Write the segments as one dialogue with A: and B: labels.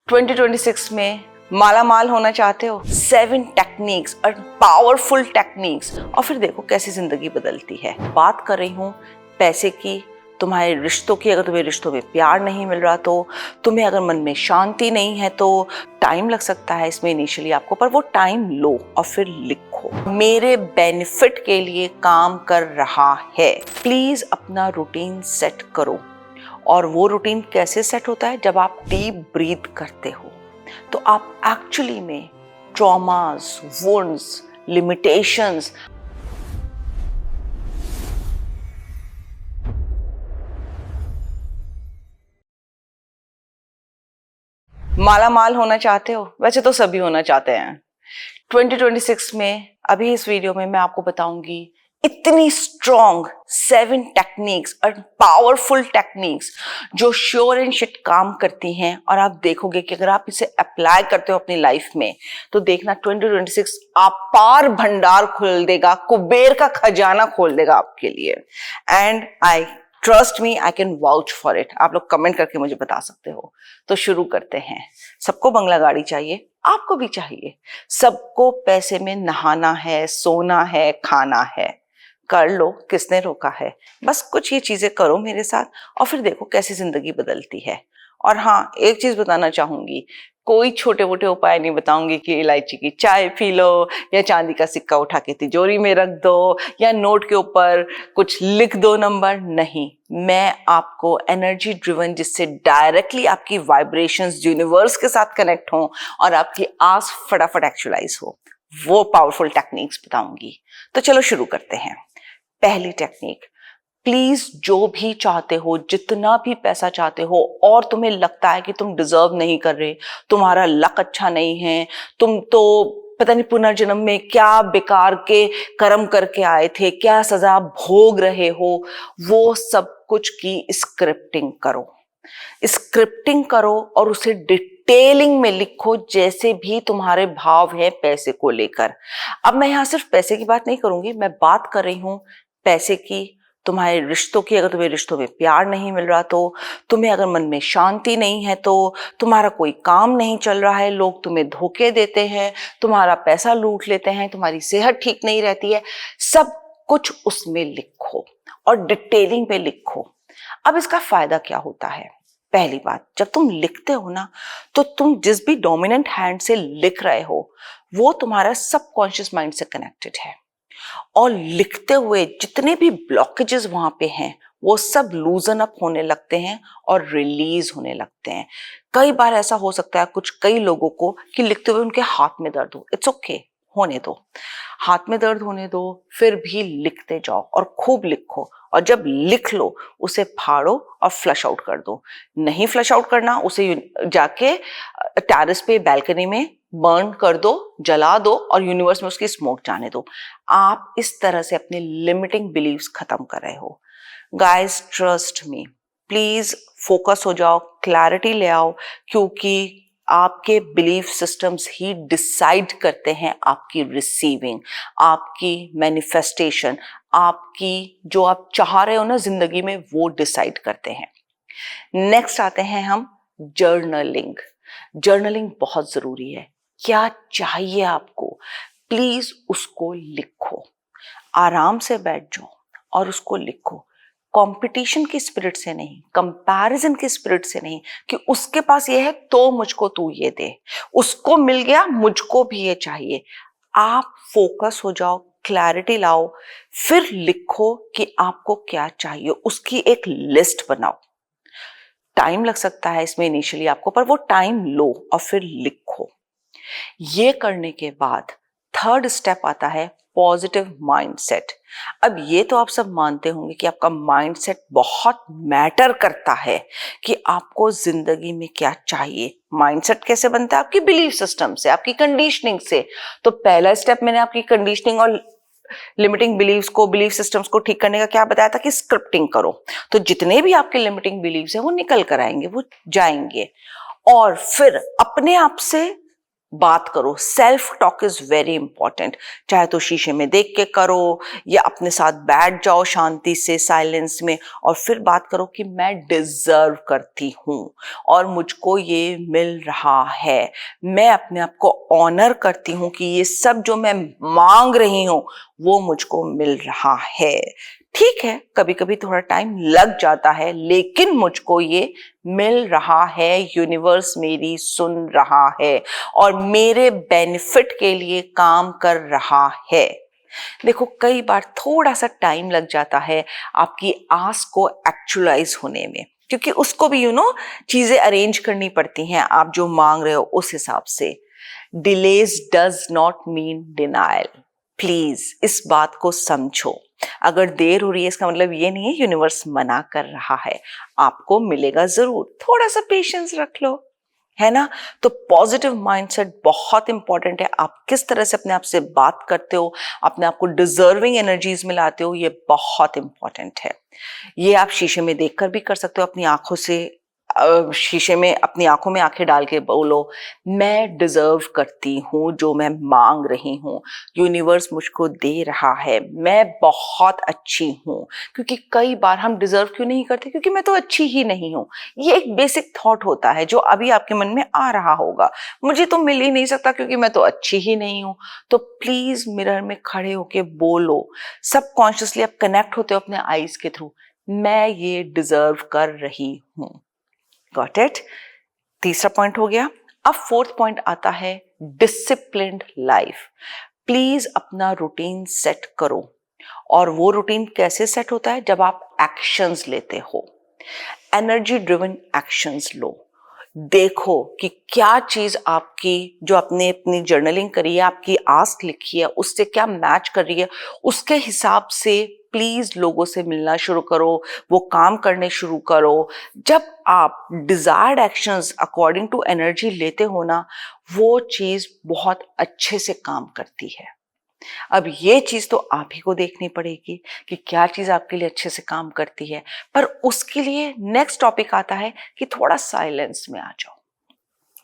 A: 2026 में माला माल होना चाहते हो? 7 टेक्निक्स और पावरफुल टेक्निक्स, और फिर देखो कैसी जिंदगी बदलती है। बात कर रही हूँ पैसे की, तुम्हारे रिश्तों की। अगर तुम्हें रिश्तों में प्यार नहीं मिल रहा, तो तुम्हें अगर मन में शांति नहीं है, तो टाइम लग सकता है इसमें इनिशियली आपको, पर वो टाइम लो और फिर लिखो। मेरे बेनिफिट के लिए काम कर रहा है। प्लीज अपना रूटीन सेट करो। और वो रूटीन कैसे सेट होता है? जब आप डीप ब्रीथ करते हो, तो आप एक्चुअली में ट्रॉमास, वुंड्स, लिमिटेशंस, माला माल होना चाहते हो? वैसे तो सभी होना चाहते हैं। 2026 में अभी इस वीडियो में मैं आपको बताऊंगी इतनी स्ट्रॉन्ग 7 टेक्निक्स और पावरफुल टेक्निक्स जो श्योर एंड शिट काम करती हैं। और आप देखोगे कि अगर आप इसे अप्लाई करते हो अपनी लाइफ में, तो देखना 2026 अपार भंडार खोल देगा, कुबेर का खजाना खोल देगा आपके लिए। And I trust me, I can vouch for it. आप लोग कमेंट करके मुझे बता सकते हो। तो शुरू करते हैं। सबको बंगला गाड़ी चाहिए, आपको भी चाहिए। सबको पैसे में नहाना है, सोना है, खाना है। कर लो, किसने रोका है? बस कुछ ये चीजें करो मेरे साथ, और फिर देखो कैसी जिंदगी बदलती है। और हाँ, एक चीज बताना चाहूंगी, कोई छोटे मोटे उपाय नहीं बताऊंगी कि इलायची की चाय पी लो, या चांदी का सिक्का उठा के तिजोरी में रख दो, या नोट के ऊपर कुछ लिख दो नंबर। नहीं, मैं आपको एनर्जी ड्रिवन, जिससे डायरेक्टली आपकी वाइब्रेशंस यूनिवर्स के साथ कनेक्ट हो और आपकी आस फटाफट एक्चुअलाइज हो, वो पावरफुल टेक्निक्स बताऊंगी। तो चलो शुरू करते हैं। पहली टेक्निक, प्लीज जो भी चाहते हो, जितना भी पैसा चाहते हो, और तुम्हें लगता है कि तुम डिजर्व नहीं कर रहे, तुम्हारा लक अच्छा नहीं है, तुम तो पता नहीं पुनर्जन्म में क्या बेकार के कर्म करके आए थे, क्या सजा भोग रहे हो, वो सब कुछ की स्क्रिप्टिंग करो। स्क्रिप्टिंग करो और उसे डिटेलिंग में लिखो, जैसे भी तुम्हारे भाव हैं पैसे को लेकर। अब मैं यहाँ सिर्फ पैसे की बात नहीं करूंगी, मैं बात कर रही हूँ पैसे की, तुम्हारे रिश्तों की। अगर तुम्हें रिश्तों में प्यार नहीं मिल रहा, तो तुम्हें अगर मन में शांति नहीं है, तो तुम्हारा कोई काम नहीं चल रहा है, लोग तुम्हें धोखे देते हैं, तुम्हारा पैसा लूट लेते हैं, तुम्हारी सेहत ठीक नहीं रहती है, सब कुछ उसमें लिखो और डिटेलिंग में लिखो। अब इसका फायदा क्या होता है? पहली बात, जब तुम लिखते हो ना, तो तुम जिस भी डोमिनेंट हैंड से लिख रहे हो, वो तुम्हारा सबकॉन्शियस माइंड से कनेक्टेड है। और लिखते हुए जितने भी ब्लॉकेजेस वहां पे हैं, वो सब लूजन अप होने लगते हैं और रिलीज होने लगते हैं। कई बार ऐसा हो सकता है कई लोगों को कि लिखते हुए उनके हाथ में दर्द हो। इट्स ओके, होने दो, हाथ में दर्द होने दो, फिर भी लिखते जाओ और खूब लिखो। और जब लिख लो, उसे फाड़ो और फ्लश आउट कर दो। नहीं फ्लश आउट करना, उसे जाके टेरेस पे, बैल्कनी में बर्न कर दो, जला दो, और यूनिवर्स में उसकी स्मोक जाने दो। आप इस तरह से अपने लिमिटिंग बिलीव्स खत्म कर रहे हो। Guys, trust me, please focus हो जाओ, क्लैरिटी ले आओ, क्योंकि आपके बिलीफ सिस्टम्स ही डिसाइड करते हैं आपकी रिसीविंग, आपकी मैनिफेस्टेशन, आपकी जो आप चाह रहे हो ना जिंदगी में, वो डिसाइड करते हैं। नेक्स्ट आते हैं हम जर्नलिंग। जर्नलिंग बहुत जरूरी है। क्या चाहिए आपको, प्लीज उसको लिखो। आराम से बैठ जाओ और उसको लिखो। कंपटीशन की स्पिरिट से नहीं, कंपैरिजन की स्पिरिट से नहीं, कि उसके पास ये है तो मुझको तू ये दे, उसको मिल गया मुझको भी ये चाहिए। आप फोकस हो जाओ, क्लैरिटी लाओ, फिर लिखो कि आपको क्या चाहिए, उसकी एक लिस्ट बनाओ। टाइम लग सकता है इसमें इनिशियली आपको, पर वो टाइम लो और फिर लिखो। ये करने के बाद थर्ड स्टेप आता है पॉजिटिव माइंडसेट। अब ये तो आप सब मानते होंगे कि आपका माइंडसेट बहुत मैटर करता है कि आपको जिंदगी में क्या चाहिए। माइंडसेट कैसे बनता है? आपकी बिलीफ सिस्टम से, आपकी कंडीशनिंग से। तो पहला स्टेप मैंने आपकी कंडीशनिंग और लिमिटिंग बिलीव्स को, बिलीफ सिस्टम्स को ठीक करने का क्या बताया था कि स्क्रिप्टिंग करो। तो जितने भी आपके लिमिटिंग बिलीव्स हैं वो निकल कर आएंगे, वो जाएंगे। और फिर अपने आप से बात करो। Self talk is very important. चाहे तो शीशे में देख के करो या अपने साथ बैठ जाओ शांति से साइलेंस में और फिर बात करो कि मैं डिजर्व करती हूँ और मुझको ये मिल रहा है। मैं अपने आप को ऑनर करती हूँ कि ये सब जो मैं मांग रही हूँ वो मुझको मिल रहा है। ठीक है, कभी कभी थोड़ा टाइम लग जाता है, लेकिन मुझको ये मिल रहा है। यूनिवर्स मेरी सुन रहा है और मेरे बेनिफिट के लिए काम कर रहा है। देखो, कई बार थोड़ा सा टाइम लग जाता है आपकी आस को एक्चुअलाइज होने में, क्योंकि उसको भी चीजें अरेंज करनी पड़ती हैं आप जो मांग रहे हो उस हिसाब से। Delays does not mean denial. Please इस बात को समझो। अगर देर हो रही है इसका मतलब ये नहीं है यूनिवर्स मना कर रहा है, आपको मिलेगा जरूर। थोड़ा सा पेशेंस रख लो, है ना। तो पॉजिटिव माइंडसेट बहुत इंपॉर्टेंट है। आप किस तरह से अपने आप से बात करते हो, अपने आप को डिजर्विंग एनर्जीज में लाते हो, ये बहुत इंपॉर्टेंट है। ये आप शीशे में देखकर भी कर सकते हो, अपनी आंखों से शीशे में अपनी आंखों में आंखें डाल के बोलो, मैं डिजर्व करती हूँ जो मैं मांग रही हूँ, यूनिवर्स मुझको दे रहा है, मैं बहुत अच्छी हूँ। क्योंकि कई बार हम डिजर्व क्यों नहीं करते? क्योंकि मैं तो अच्छी ही नहीं हूँ। ये एक बेसिक थॉट होता है जो अभी आपके मन में आ रहा होगा, मुझे तो मिल ही नहीं सकता क्योंकि मैं तो अच्छी ही नहीं हूँ। तो प्लीज मिरर में खड़े होके बोलो, सबकॉन्शियसली आप कनेक्ट होते हो अपने आईज के थ्रू, मैं ये डिजर्व कर रही हूँ। Got it? तीसरा पॉइंट हो गया। अब फोर्थ पॉइंट आता है डिसिप्लिन्ड लाइफ। प्लीज अपना रूटीन सेट करो। और वो रूटीन कैसे सेट होता है? जब आप एक्शंस लेते हो, एनर्जी ड्रिवन एक्शंस लो। देखो कि क्या चीज आपकी जो आपने अपनी जर्नलिंग करी है, आपकी आस्क लिखी है, उससे क्या मैच कर रही है, उसके हिसाब से प्लीज लोगों से मिलना शुरू करो, वो काम करने शुरू करो। जब आप desired actions according to energy लेते हो ना, वो चीज बहुत अच्छे से काम करती है। अब ये चीज तो आप ही को देखनी पड़ेगी कि क्या चीज आपके लिए अच्छे से काम करती है। पर उसके लिए नेक्स्ट टॉपिक आता है कि थोड़ा साइलेंस में आ जाओ,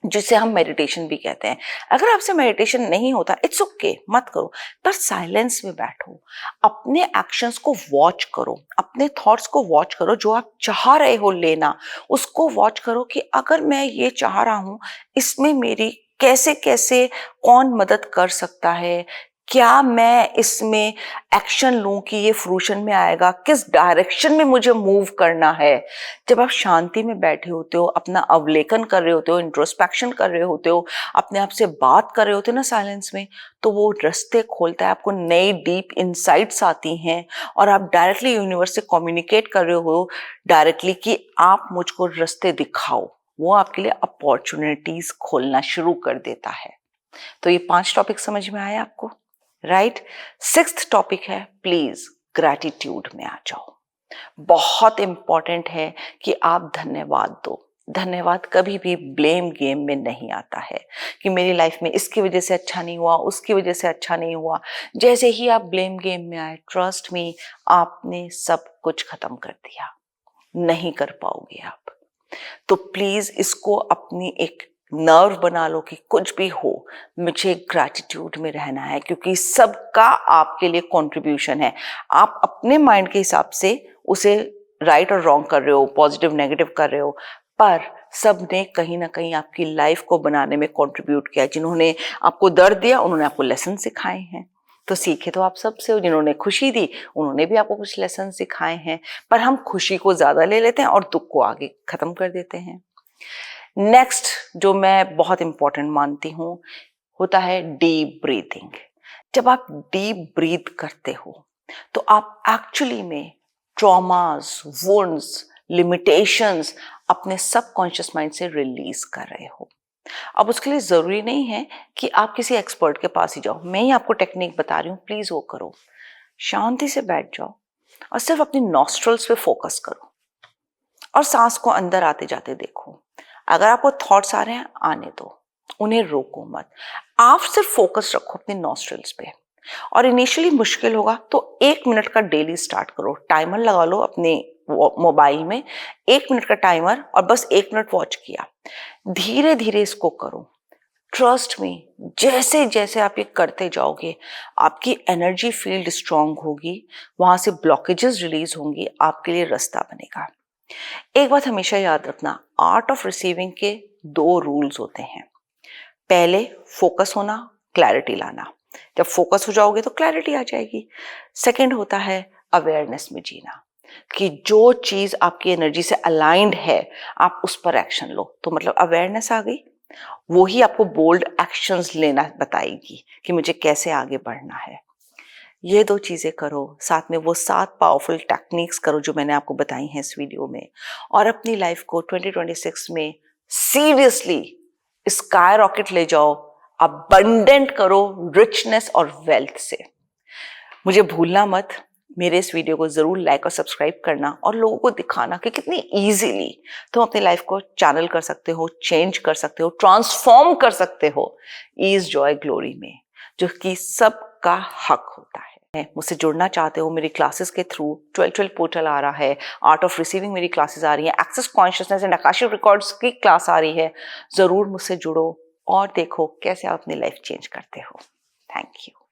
A: जिसे हम मेडिटेशन भी कहते हैं। अगर आपसे मेडिटेशन नहीं होता, इट्स ओके, मत करो, पर साइलेंस में बैठो, अपने एक्शंस को वॉच करो, अपने थॉट्स को वॉच करो, जो आप चाह रहे हो लेना उसको वॉच करो कि अगर मैं ये चाह रहा हूं, इसमें मेरी कैसे कैसे कौन मदद कर सकता है, क्या मैं इसमें एक्शन लूं कि ये फ्रूशन में आएगा, किस डायरेक्शन में मुझे मूव करना है। जब आप शांति में बैठे होते हो, अपना अवलोकन कर रहे होते हो, इंट्रोस्पेक्शन कर रहे होते हो, अपने आप से बात कर रहे होते हो ना साइलेंस में, तो वो रास्ते खोलता है, आपको नई डीप इनसाइट्स आती हैं और आप डायरेक्टली यूनिवर्स से कम्युनिकेट कर रहे हो डायरेक्टली कि आप मुझको रास्ते दिखाओ। वो आपके लिए अपॉर्चुनिटीज खोलना शुरू कर देता है। तो ये 5 टॉपिक समझ में आए आपको, राइट? सिक्स्थ टॉपिक है, प्लीज ग्रैटिट्यूड में आ जाओ। बहुत इंपॉर्टेंट है कि आप धन्यवाद दो। धन्यवाद कभी भी ब्लेम गेम में नहीं आता है कि मेरी लाइफ में इसकी वजह से अच्छा नहीं हुआ, उसकी वजह से अच्छा नहीं हुआ। जैसे ही आप ब्लेम गेम में आए, ट्रस्ट मी, आपने सब कुछ खत्म कर दिया, नहीं कर पाओगे आप। तो प्लीज इसको अपनी एक नर्व बना लो कि कुछ भी हो मुझे ग्रैटिट्यूड में रहना है, क्योंकि सबका आपके लिए कंट्रीब्यूशन है। आप अपने माइंड के हिसाब से उसे राइट और रॉन्ग कर रहे हो, पॉजिटिव नेगेटिव कर रहे हो, पर सब ने कहीं ना कहीं आपकी लाइफ को बनाने में कंट्रीब्यूट किया। जिन्होंने आपको दर्द दिया उन्होंने आपको लेसन सिखाए हैं, तो सीखे तो आप सबसे हो। जिन्होंने खुशी दी उन्होंने भी आपको कुछ लेसन सिखाए हैं, पर हम खुशी को ज्यादा ले लेते हैं और दुख को आगे खत्म कर देते हैं। नेक्स्ट जो मैं बहुत इंपॉर्टेंट मानती हूँ होता है डीप ब्रीथिंग। जब आप डीप ब्रीथ करते हो तो आप एक्चुअली में ट्रॉमास, वुंड्स, लिमिटेशंस अपने सबकॉन्शियस माइंड से रिलीज कर रहे हो। अब उसके लिए जरूरी नहीं है कि आप किसी एक्सपर्ट के पास ही जाओ, मैं ही आपको टेक्निक बता रही हूँ, प्लीज वो करो। शांति से बैठ जाओ और सिर्फ अपनी नॉस्ट्रल्स पे फोकस करो और सांस को अंदर आते जाते देखो। अगर आपको थॉट्स आ रहे हैं, आने दो, उन्हें रोको मत। आप सिर्फ फोकस रखो अपने नॉस्ट्रल्स पे। और इनिशियली मुश्किल होगा तो 1 मिनट का डेली स्टार्ट करो। टाइमर लगा लो अपने मोबाइल में, 1 मिनट का टाइमर, और बस 1 मिनट वॉच किया। धीरे धीरे इसको करो। ट्रस्ट मी, जैसे जैसे आप ये करते जाओगे आपकी एनर्जी फील्ड स्ट्रांग होगी, वहां से ब्लॉकेजेस रिलीज होंगी, आपके लिए रास्ता बनेगा। एक बात हमेशा याद रखना, आर्ट ऑफ रिसीविंग के 2 रूल्स होते हैं। पहले फोकस होना, क्लैरिटी लाना। जब फोकस हो जाओगे तो क्लैरिटी आ जाएगी। सेकंड होता है अवेयरनेस में जीना, कि जो चीज आपकी एनर्जी से अलाइंड है आप उस पर एक्शन लो। तो मतलब अवेयरनेस आ गई, वो ही आपको बोल्ड एक्शंस लेना बताएगी कि मुझे कैसे आगे बढ़ना है। ये 2 चीजें करो, साथ में वो 7 पावरफुल टेक्निक्स करो जो मैंने आपको बताई हैं इस वीडियो में, और अपनी लाइफ को 2026 में सीरियसली स्काई रॉकेट ले जाओ, अबंडेंट करो रिचनेस और वेल्थ से। मुझे भूलना मत, मेरे इस वीडियो को जरूर लाइक और सब्सक्राइब करना और लोगों को दिखाना कि कितनी इजीली तुम अपनी लाइफ को चैनल कर सकते हो, चेंज कर सकते हो, ट्रांसफॉर्म कर सकते हो ईज जॉय ग्लोरी में, जो कि सबका हक होता है। मुझसे जुड़ना चाहते हो मेरी क्लासेस के थ्रू, 12 पोर्टल आ रहा है, आर्ट ऑफ रिसीविंग मेरी क्लासेस आ रही हैं, access consciousness and akashic records की क्लास आ रही है। जरूर मुझसे जुड़ो और देखो कैसे आप अपनी लाइफ चेंज करते हो। Thank you.